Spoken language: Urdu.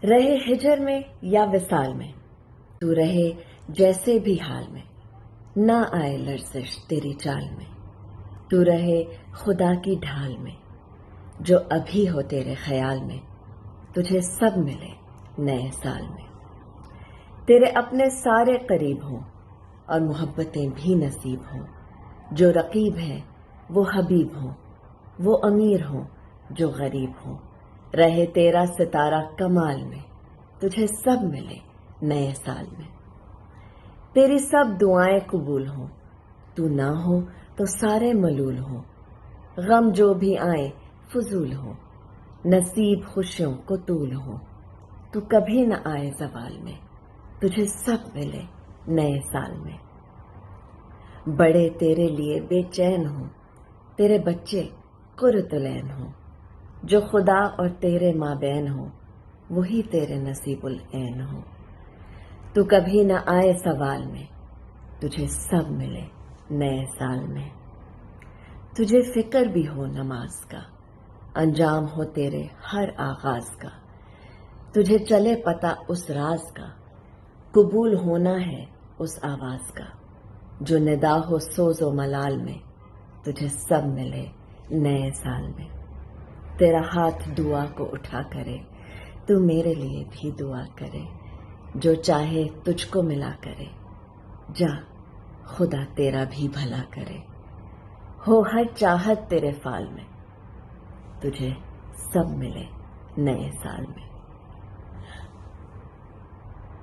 رہے ہجر میں یا وصال میں، تو رہے جیسے بھی حال میں، نہ آئے لرزش تیری چال میں، تو رہے خدا کی ڈھال میں، جو ابھی ہو تیرے خیال میں، تجھے سب ملے نئے سال میں۔ تیرے اپنے سارے قریب ہوں اور محبتیں بھی نصیب ہوں، جو رقیب ہیں وہ حبیب ہوں، وہ امیر ہوں جو غریب ہوں، رہے تیرا ستارہ کمال میں، تجھے سب ملے نئے سال میں۔ تیری سب دعائیں قبول ہوں، تو نہ ہو تو سارے ملول ہوں، غم جو بھی آئے فضول ہوں، نصیب خوشیوں کو طول ہوں، تو کبھی نہ آئے زوال میں، تجھے سب ملے نئے سال میں۔ بڑے تیرے لیے بے چین ہوں، تیرے بچے قرۃ العین ہوں، جو خدا اور تیرے مابین ہوں، وہی تیرے نصیب العین ہوں، تو کبھی نہ آئے سوال میں، تجھے سب ملے نئے سال میں۔ تجھے فکر بھی ہو نماز کا، انجام ہو تیرے ہر آغاز کا، تجھے چلے پتہ اس راز کا، قبول ہونا ہے اس آواز کا، جو ندا ہو سوز و ملال میں، تجھے سب ملے نئے سال میں۔ تیرا ہاتھ دعا کو اٹھا کرے، تو میرے لیے بھی دعا کرے، جو چاہے تجھ کو ملا کرے، جا خدا تیرا بھی بھلا کرے، ہو ہر چاہت تیرے فال میں، تجھے سب ملے نئے سال میں۔